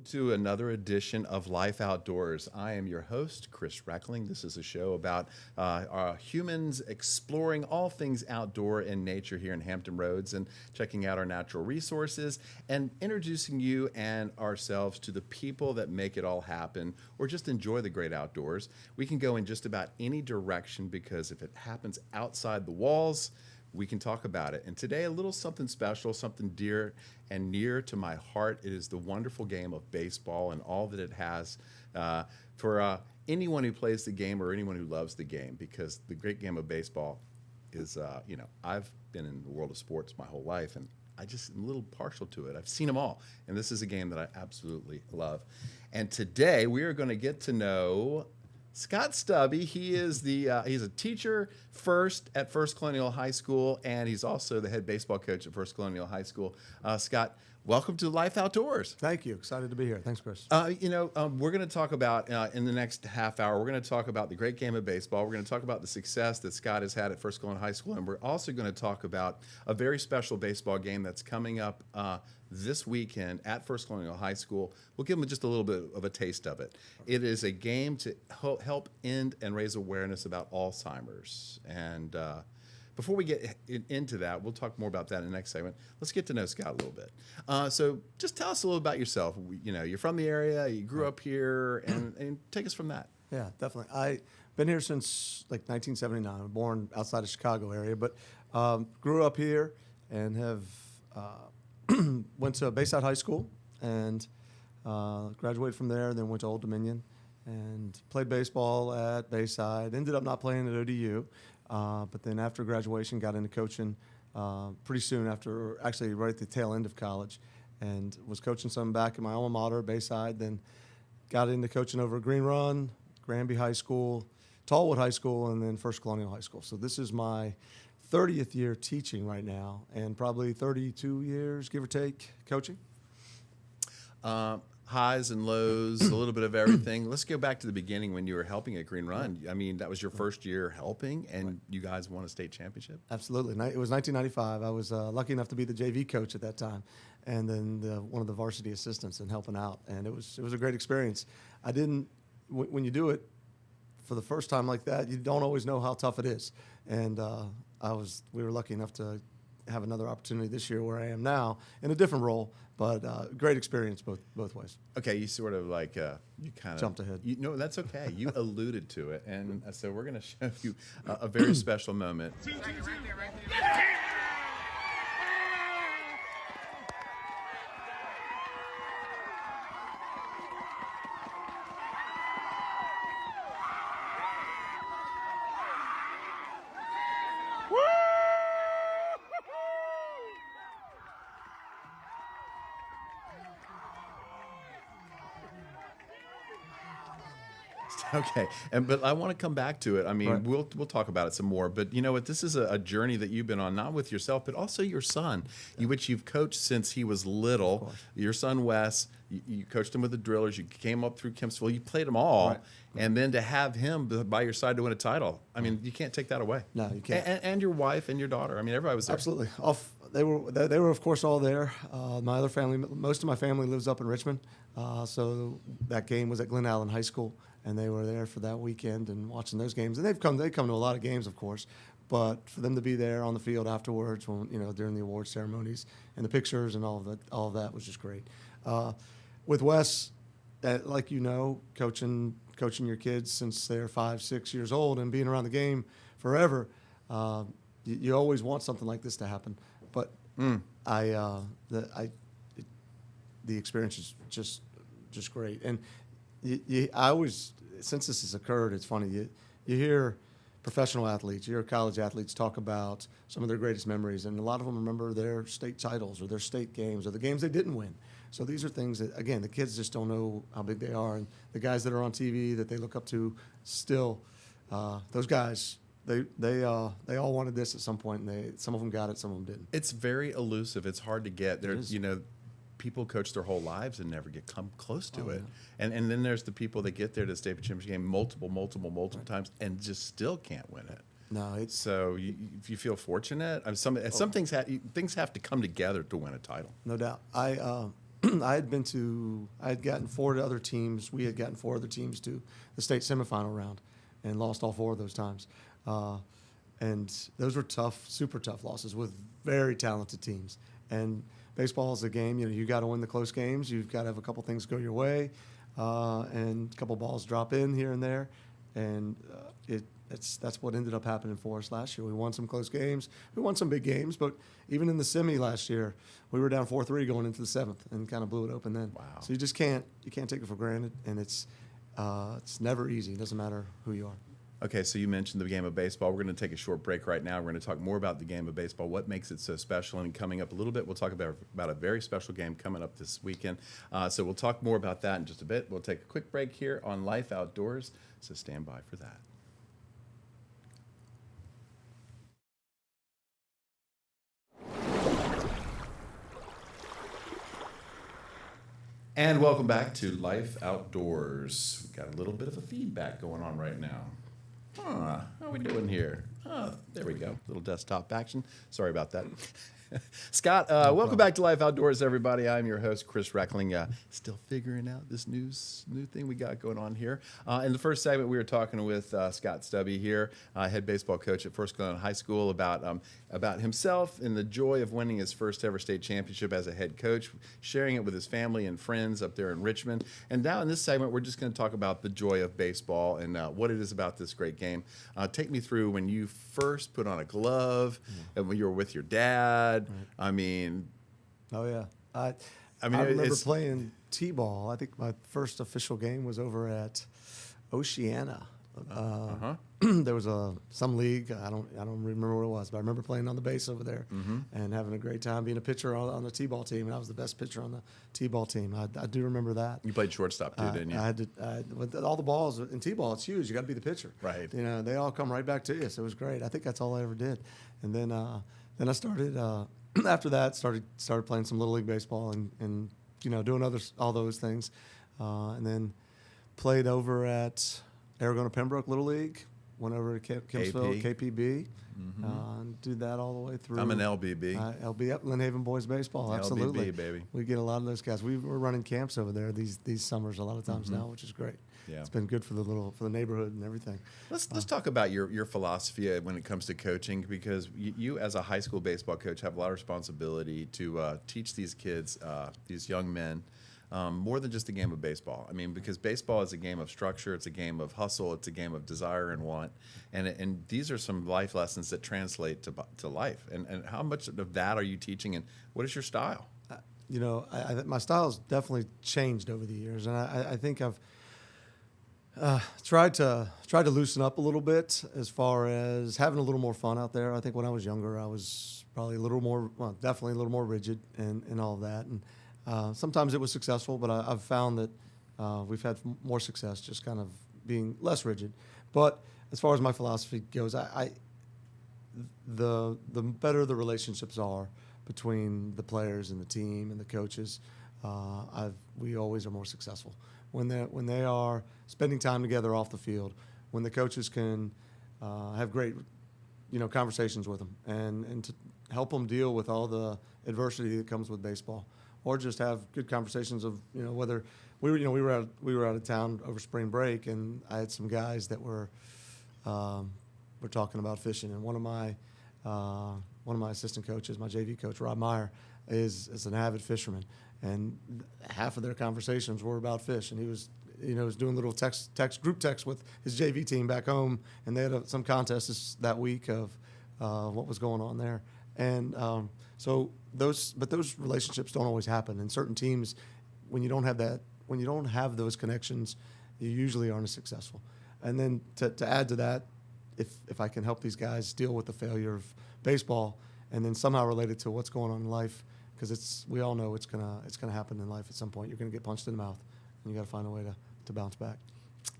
to another edition of Life Outdoors. I am your host, Chris Reckling. This is a show about humans exploring all things outdoor and nature here in Hampton Roads and checking out our natural resources and introducing you and ourselves to the people that make it all happen or just enjoy the great outdoors. We can go in just about any direction because if it happens outside the walls, we can talk about it. And today, a little something special, something dear and near to my heart. It is the wonderful game of baseball and all that it has for anyone who plays the game or anyone who loves the game, because the great game of baseball is, I've been in the world of sports my whole life, and I just am a little partial to it. I've seen them all, and this is a game that I absolutely love. And today, we are going to get to know Scott Stubbe. He is he's a teacher first at First Colonial High School, and he's also the head baseball coach at First Colonial High School. Scott, welcome to Life Outdoors. Thank you. Excited to be here. Thanks, Chris. We're going to talk about, in the next half hour, we're going to talk about the great game of baseball. We're going to talk about the success that Scott has had at First Colonial High School, and we're also going to talk about a very special baseball game that's coming up this weekend at First Colonial High School. We'll give them just a little bit of a taste of it. It is a game to help end and raise awareness about Alzheimer's. And before we get into that, we'll talk more about that in the next segment. Let's get to know Scott a little bit. So just tell us a little about yourself. You're from the area, you grew up here, and take us from that. Yeah, definitely. I've been here since like 1979. I'm born outside of Chicago area, but grew up here and have went to Bayside High School and graduated from there, then went to Old Dominion and played baseball at Bayside. Ended up not playing at ODU, but then after graduation got into coaching pretty soon after, actually right at the tail end of college, and was coaching some back in my alma mater, Bayside, then got into coaching over at Green Run, Granby High School, Tallwood High School, and then First Colonial High School. So this is my 30th year teaching right now, and probably 32 years, give or take, coaching. Highs and lows, a little bit of everything. Let's go back to the beginning when you were helping at Green Run. I mean, that was your first year helping, and you guys won a state championship? Absolutely. It was 1995. I was lucky enough to be the JV coach at that time, and then one of the varsity assistants and helping out. And it was a great experience. When you do it for the first time like that, you don't always know how tough it is. And we were lucky enough to have another opportunity this year where I am now in a different role, but great experience both ways. Okay, you sort of like, you kind of jumped ahead. No, that's okay. You alluded to it, and so we're going to show you a very special moment. Okay, but I want to come back to it. I mean, Right. we'll talk about it some more. But you know what? This is a journey that you've been on, not with yourself, but also your son, which you've coached since he was little. Your son Wes, you coached him with the Drillers. You came up through Kempsville. You played them all, Right. and then to have him by your side to win a title. I mean, you can't take that away. No, you can't. And your wife and your daughter. I mean, everybody was there. Absolutely. They were of course all there. My other family, most of my family lives up in Richmond, so that game was at Glen Allen High School, and they were there for that weekend and watching those games. And they come to a lot of games, of course, but for them to be there on the field afterwards, when during the award ceremonies and the pictures and all of that was just great. With Wes, like coaching your kids since they're 5, 6 years old and being around the game forever, you always want something like this to happen. But the experience is just great. And I always, since this has occurred, it's funny. You hear professional athletes, you hear college athletes talk about some of their greatest memories, and a lot of them remember their state titles or their state games or the games they didn't win. So these are things that, again, the kids just don't know how big they are, and the guys that are on TV that they look up to still, those guys. They all wanted this at some point, and some of them got it, some of them didn't. It's very elusive. It's hard to get. People coach their whole lives and never come close to it. Yeah. And then there's the people that get there to the state championship game multiple times and just still can't win it. No, so you feel fortunate. Some things have to come together to win a title. No doubt. I had gotten 4 other teams. We had gotten 4 other teams to the state semifinal round, and lost all 4 of those times. And those were tough, super tough losses with very talented teams. And baseball is a game. You got to win the close games. You've got to have a couple things go your way, and a couple balls drop in here and there. And that's what ended up happening for us last year. We won some close games. We won some big games, but even in the semi last year, we were down 4-3 going into the 7th and kind of blew it open then. Wow. So you just can't take it for granted, and it's never easy. It doesn't matter who you are. Okay, so you mentioned the game of baseball. We're going to take a short break right now. We're going to talk more about the game of baseball, what makes it so special, and coming up a little bit, we'll talk about a very special game coming up this weekend. So we'll talk more about that in just a bit. We'll take a quick break here on Life Outdoors, so stand by for that. And welcome back to Life Outdoors. We've got a little bit of a feedback going on right now. How are we doing here? There we go. Little desktop action. Sorry about that. Scott, welcome back to Life Outdoors, everybody. I'm your host, Chris Reckling. Still figuring out this new thing we got going on here. In the first segment, we were talking with Scott Stubbe here, head baseball coach at First Glen High School, about himself and the joy of winning his first ever state championship as a head coach, sharing it with his family and friends up there in Richmond. And now in this segment, we're just going to talk about the joy of baseball and what it is about this great game. Take me through when you first put on a glove and when you were with your dad. Right. I mean, oh yeah. I mean, remember playing t-ball. I think my first official game was over at Oceana. There was some league. I don't remember what it was, but I remember playing on the base over there and having a great time being a pitcher on the t-ball team, and I was the best pitcher on the t-ball team. I do remember that. You played shortstop too, didn't you? I had to. With all the balls in t-ball, it's huge. You got to be the pitcher. Right. They all come right back to you. So it was great. I think that's all I ever did. And then I started. After that, started playing some Little League baseball and doing all those things, and then played over at Aragona Pembroke Little League. Went over to Kempsville, KPB, and did that all the way through. I'm an LBB. LB, Lynn Haven Boys Baseball, absolutely. LBB, baby. We get a lot of those guys. We're running camps over there these summers a lot of times now, which is great. Yeah. It's been good for the neighborhood and everything. Let's talk about your philosophy when it comes to coaching, because you as a high school baseball coach have a lot of responsibility to teach these kids, these young men, more than just a game of baseball. I mean, because baseball is a game of structure, it's a game of hustle, it's a game of desire and want, and these are some life lessons that translate to life. And how much of that are you teaching, and what is your style? My style has definitely changed over the years, and I think I've tried to loosen up a little bit as far as having a little more fun out there. I think when I was younger, I was probably definitely a little more rigid and all of that. And sometimes it was successful, but I've found that we've had more success just kind of being less rigid. But as far as my philosophy goes, the better the relationships are between the players and the team and the coaches, we always are more successful. When they are spending time together off the field, when the coaches can have great, conversations with them and to help them deal with all the adversity that comes with baseball, or just have good conversations of whether we were out of town over spring break, and I had some guys that were talking about fishing, and one of my assistant coaches, my JV coach Rob Meyer, is an avid fisherman. And half of their conversations were about fish, and he was doing little group text with his JV team back home, and they had some contests that week of what was going on there. And so those relationships don't always happen. And certain teams, when you don't have those connections, you usually aren't as successful. And then to add to that, if I can help these guys deal with the failure of baseball, and then somehow relate it to what's going on in life. Because we all know it's gonna happen in life at some point. You're gonna get punched in the mouth, and you got to find a way to bounce back.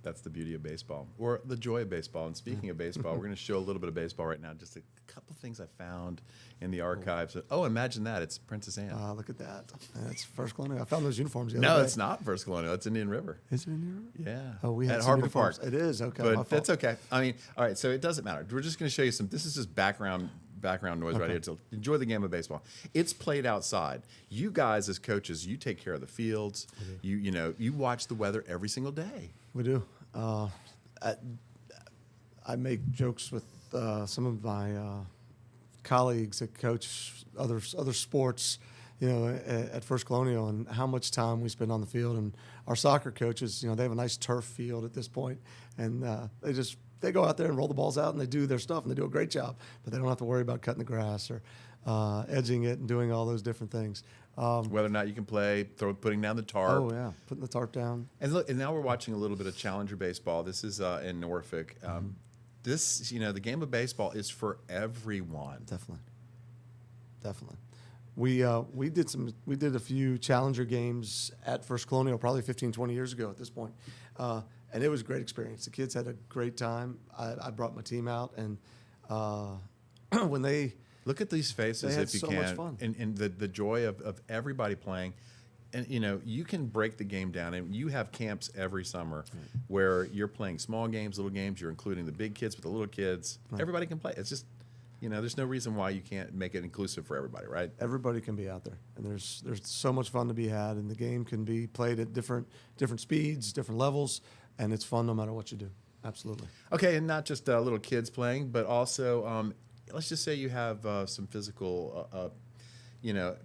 That's the beauty of baseball, or the joy of baseball. And speaking of baseball, we're going to show a little bit of baseball right now. Just a couple things I found in the archives. Oh, imagine that! It's Princess Anne. Look at that. That's First Colonial. I found those uniforms the other day. No, it's not First Colonial. It's Indian River. Is it Indian River? Yeah. Oh, we had at some Harbor uniforms. Park. It is okay. But that's okay. I mean, all right. So it doesn't matter. We're just going to show you some. This is just background background noise right here to enjoy the game of baseball. It's played outside. You guys as coaches, you take care of the fields. You watch the weather every single day. We do. I make jokes with some of my colleagues that coach other sports, at First Colonial, and how much time we spend on the field. And our soccer coaches, they have a nice turf field at this point, and they go out there and roll the balls out and they do their stuff and they do a great job, but they don't have to worry about cutting the grass or edging it and doing all those different things. Whether or not you can play, putting down the tarp. Oh yeah, putting the tarp down. And look, and now we're watching a little bit of Challenger baseball. This is in Norfolk. This, the game of baseball is for everyone. Definitely. We did a few Challenger games at First Colonial probably 15, 20 years ago at this point. And it was a great experience. The kids had a great time. I brought my team out, and when they look at these faces, had if you so can, much fun. and the joy of everybody playing. And you can break the game down, and you have camps every summer where you're playing small games, little games. You're including the big kids with the little kids. Right. Everybody can play. It's just, there's no reason why you can't make it inclusive for everybody, right? Everybody can be out there, and there's so much fun to be had, and the game can be played at different speeds, different levels, and it's fun no matter what you do. Absolutely. Okay, and not just little kids playing, but also let's just say you have some physical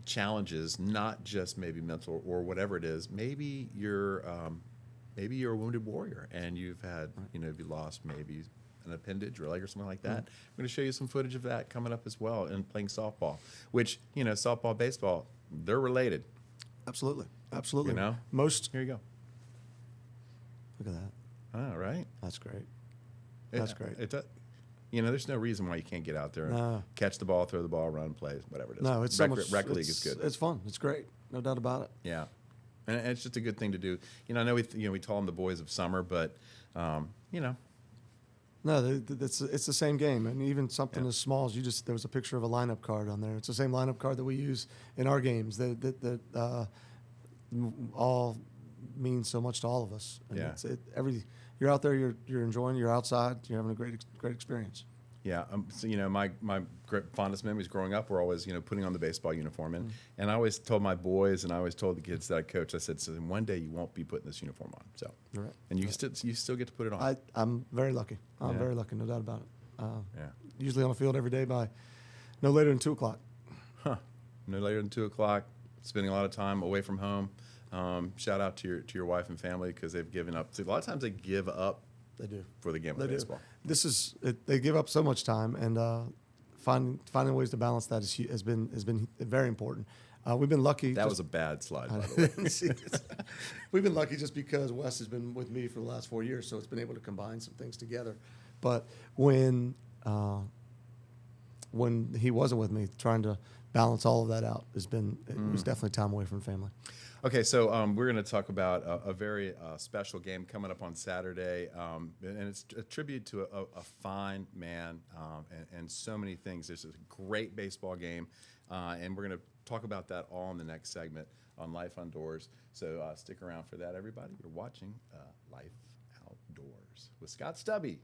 challenges, not just maybe mental or whatever it is. Maybe you're a wounded warrior and you've had, you lost maybe an appendage or a leg or something like that. I'm going to show you some footage of that coming up as well, and playing softball, which, softball, baseball, they're related. Absolutely. Most. Here you go. Look at that. Oh, right. That's great. That's great. There's no reason why you can't get out there and catch the ball, throw the ball, run, play, whatever it is. No, it's Rec league is good. It's fun. It's great. No doubt about it. Yeah, and it's just a good thing to do. I know we call them the boys of summer, but No, it's the same game, and even something as small as there was a picture of a lineup card on there. It's the same lineup card that we use in our games. That all means so much to all of us. And you're out there, you're enjoying, you're outside, you're having a great experience. Yeah, so my fondest memories growing up were always putting on the baseball uniform, and I always told my boys, and I always told the kids that I coached, I said, so one day you won't be putting this uniform on. So, right. And you still get to put it on. I'm very lucky. I'm very lucky, no doubt about it. Yeah. Usually on the field every day by no later than 2:00. Huh? No later than 2:00. Spending a lot of time away from home. Shout out to your wife and family, because they've given up. See, a lot of times they give up. They do. For the game of baseball. They give up so much time, and finding ways to balance that has been very important. We've been lucky. That was a bad slide, by the way. We've been lucky just because Wes has been with me for the last 4 years, so it's been able to combine some things together. But when he wasn't with me, trying to balance all of that out it was definitely time away from family. Okay, so we're going to talk about a very special game coming up on Saturday, and it's a tribute to a fine man and so many things. There's a great baseball game, and we're going to talk about that all in the next segment on Life Outdoors. So stick around for that, everybody. You're watching Life Outdoors with Scott Stubbe.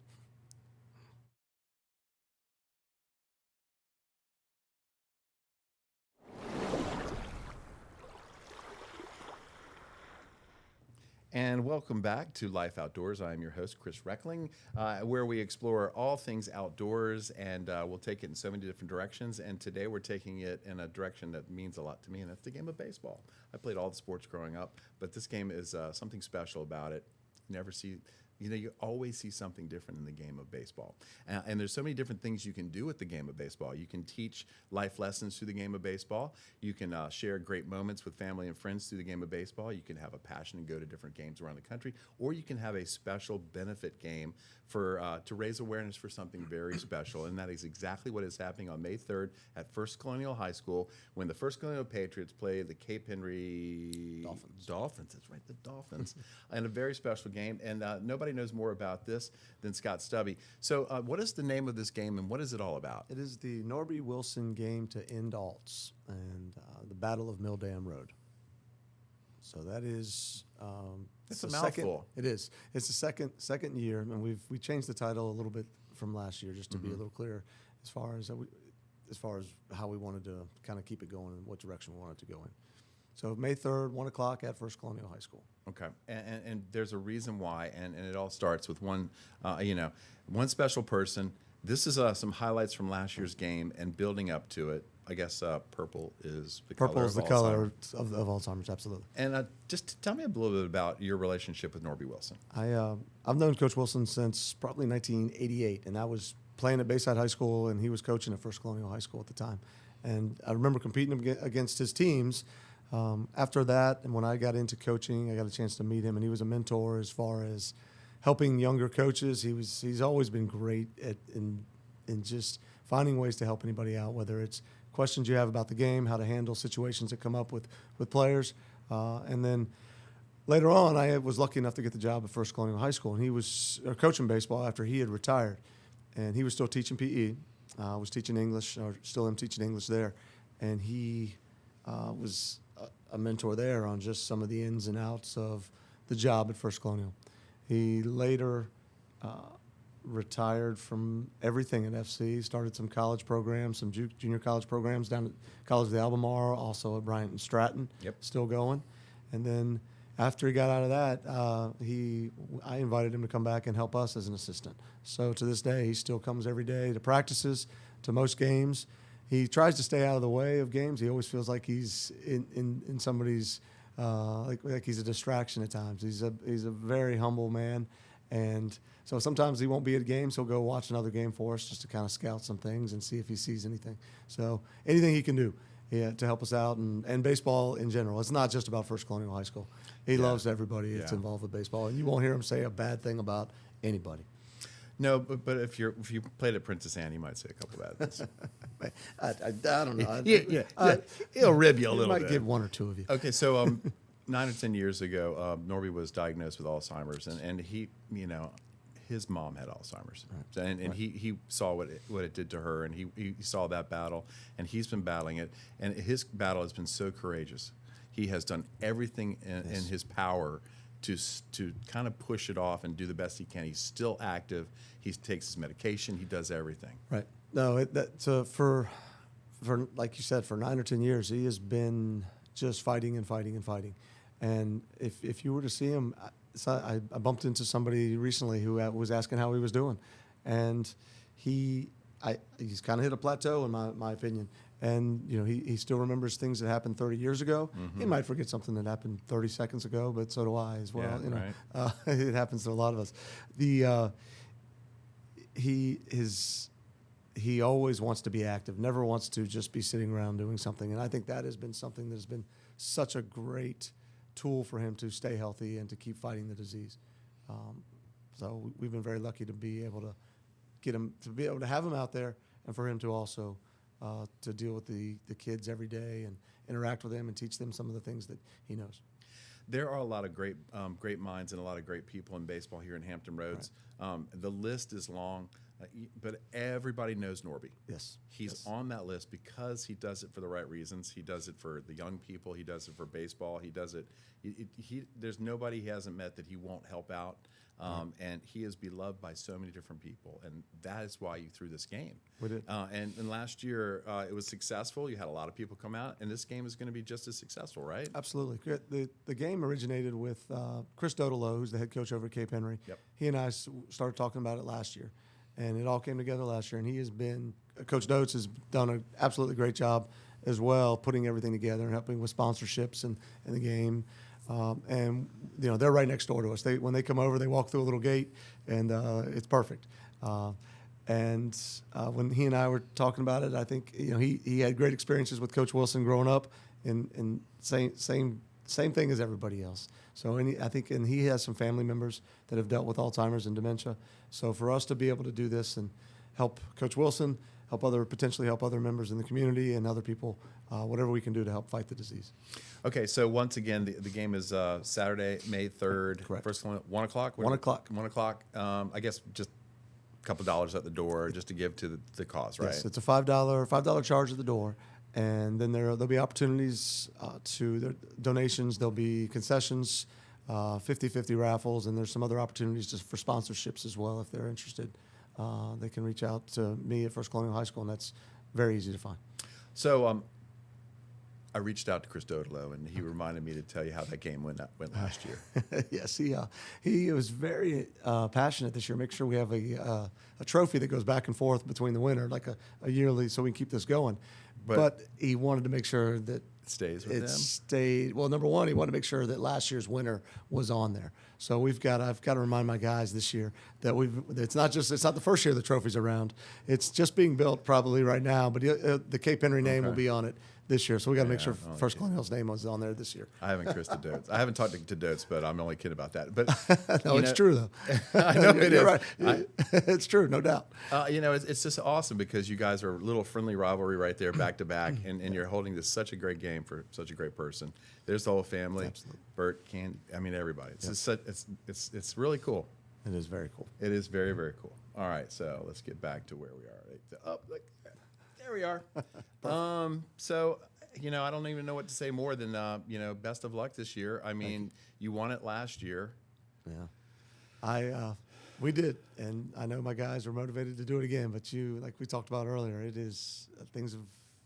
And welcome back to Life Outdoors. I am your host, Chris Reckling, where we explore all things outdoors, and we'll take it in so many different directions. And today we're taking it in a direction that means a lot to me, and that's the game of baseball. I played all the sports growing up, but this game is something special about it. You always see something different in the game of baseball. And there's so many different things you can do with the game of baseball. You can teach life lessons through the game of baseball. You can share great moments with family and friends through the game of baseball. You can have a passion and go to different games around the country. Or you can have a special benefit game to raise awareness for something very special. And that is exactly what is happening on May 3rd at First Colonial High School, when the First Colonial Patriots play the Cape Henry Dolphins. That's right, the Dolphins. And a very special game. And nobody knows more about this than Scott Stubbe. So what is the name of this game, and what is it all about? It is the Norby Wilson game to end alts and the Battle of Mill Dam Road. So that is it's a mouthful. It is. It's the second year, and we changed the title a little bit from last year just to be a little clearer as far as as far as how we wanted to kind of keep it going and what direction we wanted to go in. So May 3rd, 1 o'clock at First Colonial High School. Okay, and there's a reason why, and it all starts with one, one special person. This is some highlights from last year's game and building up to it. I guess purple is the Purple color is of the color Alzheimer's. of Alzheimer's, absolutely. And just tell me a little bit about your relationship with Norby Wilson. I've known Coach Wilson since probably 1988, and I was playing at Bayside High School, and he was coaching at First Colonial High School at the time. And I remember competing against his teams. After that, and when I got into coaching, I got a chance to meet him, and he was a mentor as far as helping younger coaches. He's always been great in just finding ways to help anybody out, whether it's questions you have about the game, how to handle situations that come up with players. And then later on, I was lucky enough to get the job at First Colonial High School, and he was coaching baseball after he had retired. And he was still teaching PE. I was teaching English, or still am teaching English there. And he was a mentor there on just some of the ins and outs of the job at First Colonial. He later retired from everything at FC, started some college programs, some junior college programs down at College of the Albemarle, also at Bryant and Stratton, still going. And then after he got out of that, I invited him to come back and help us as an assistant. So to this day, he still comes every day to practices, to most games. He tries to stay out of the way of games. He always feels like he's in somebody's like he's a distraction at times. He's a very humble man, and so sometimes he won't be at games. He'll go watch another game for us just to kind of scout some things and see if he sees anything. So anything he can do, to help us out, and baseball in general. It's not just about First Colonial High School. He loves everybody that's involved with baseball, and you won't hear him say a bad thing about anybody. No, but if you played at Princess Anne, you might say a couple bad things. I don't know. He'll rib you a little might bit. give one or two of you. Okay, so 9 or 10 years ago, Norby was diagnosed with Alzheimer's, and he, his mom had Alzheimer's, and he saw what it did to her, and he saw that battle, and he's been battling it, and his battle has been so courageous. He has done everything in his power to kind of push it off and do the best he can. He's still active. He takes his medication. He does everything. Right. No, for like you said, for 9 or 10 years, he has been just fighting and fighting and fighting. And if you were to see him, I bumped into somebody recently who was asking how he was doing, and he's kind of hit a plateau in my opinion. And he still remembers things that happened 30 years ago. Mm-hmm. He might forget something that happened 30 seconds ago, but so do I as well. Yeah, right. It happens to a lot of us. He always wants to be active, never wants to just be sitting around doing something. And I think that has been something that has been such a great tool for him to stay healthy and to keep fighting the disease. So we've been very lucky to be able to get him, to be able to have him out there, and for him to also to deal with the kids every day and interact with them and teach them some of the things that he knows. There are a lot of great minds and a lot of great people in baseball here in Hampton Roads. Right. The list is long, but everybody knows Norby. Yes. He's on that list because he does it for the right reasons. He does it for the young people. He does it for baseball. He does it. There's nobody he hasn't met that he won't help out. And he is beloved by so many different people, and that is why you threw this game. We did. And last year it was successful. You had a lot of people come out, and this game is going to be just as successful, right? Absolutely. The game originated with Chris Dodolo, who's the head coach over at Cape Henry. Yep. He and I started talking about it last year, and it all came together last year. And he has been Coach Dotes has done an absolutely great job as well, putting everything together and helping with sponsorships and the game. And they're right next door to us. When they come over, they walk through a little gate, and it's perfect. And when he and I were talking about it, I think he had great experiences with Coach Wilson growing up, and same thing as everybody else. So I think he has some family members that have dealt with Alzheimer's and dementia. So for us to be able to do this and help Coach Wilson, potentially help other members in the community and other people, whatever we can do to help fight the disease. Okay, so once again, the game is Saturday, May 3rd. Correct. First one, 1 o'clock? 1 o'clock. 1 o'clock. I guess just a couple dollars at the door just to give to the cause, right? Yes, it's a $5 charge at the door. And then there'll be opportunities to donations. There'll be concessions, 50-50 raffles, and there's some other opportunities just for sponsorships as well if they're interested. They can reach out to me at First Colonial High School, and that's very easy to find. So I reached out to Chris Dodolo, and he reminded me to tell you how that game went last year. Yes, he was very passionate this year. Make sure we have a trophy that goes back and forth between the winner, like a yearly, so we can keep this going. But he wanted to make sure that Stays with it them? stayed. Well, number one, he wanted to make sure that last year's winner was on there. So I've got to remind my guys this year that it's not the first year the trophy's around. It's just being built probably right now, but the Cape Henry name will be on it this year. So we got to make sure First Colonial's name was on there this year. I haven't Chris to Dotes. I haven't talked to Dotes, but I'm only kidding about that. But No, it's true though. I know it You're is. right. It's true, no doubt. It's just awesome because you guys are a little friendly rivalry right there, back to back, and you're holding this such a great game for such a great person. There's the whole family, Absolutely. Bert, everybody. It's just it's really cool. It is very cool. It is very, very cool. All right, so let's get back to where we are. There we are. So I don't even know what to say more than best of luck this year. I mean, you won it last year. Yeah, we did, and I know my guys are motivated to do it again. But like we talked about earlier, it is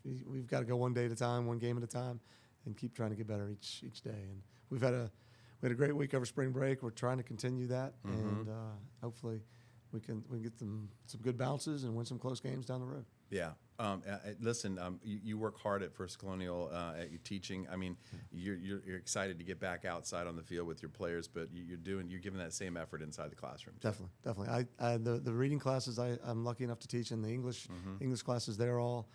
we've got to go one day at a time, one game at a time, and keep trying to get better each day. And we had a great week over spring break. We're trying to continue that, and hopefully we can get some good bounces and win some close games down the road. Yeah. Listen, you work hard at First Colonial at your teaching. I mean, you're excited to get back outside on the field with your players, but you're giving that same effort inside the classroom. Definitely. The reading classes I'm lucky enough to teach, and the English classes, they're all.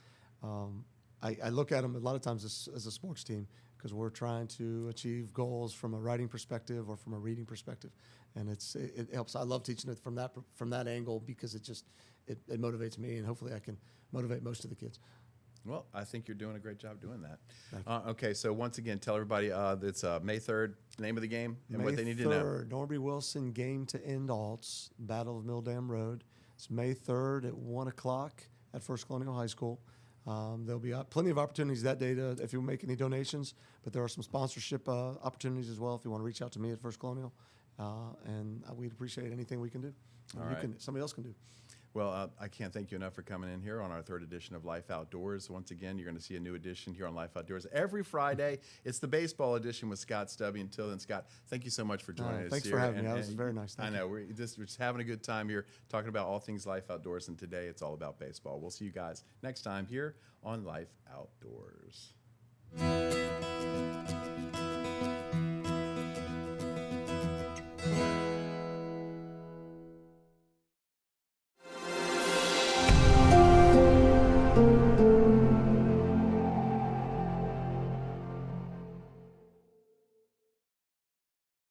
I look at them a lot of times as a sports team because we're trying to achieve goals from a writing perspective or from a reading perspective, and it helps. I love teaching it from that angle because it motivates me, and hopefully I can motivate most of the kids. Well, I think you're doing a great job doing that. Okay, so once again, tell everybody it's May 3rd, name of the game, and what they need to know. May 3rd, Norby Wilson game to end alts, Battle of Mill Dam Road. It's May 3rd at 1 o'clock at First Colonial High School. There'll be plenty of opportunities that day if you make any donations, but there are some sponsorship opportunities as well if you want to reach out to me at First Colonial, and we'd appreciate anything we can do. Somebody else can do. Well, I can't thank you enough for coming in here on our 3rd edition of Life Outdoors. Once again, you're going to see a new edition here on Life Outdoors every Friday. It's the baseball edition with Scott Stubby. Until then, Scott, thank you so much for joining us. Thanks for having me. That was very nice. I know. We're just having a good time here talking about all things Life Outdoors, and today it's all about baseball. We'll see you guys next time here on Life Outdoors.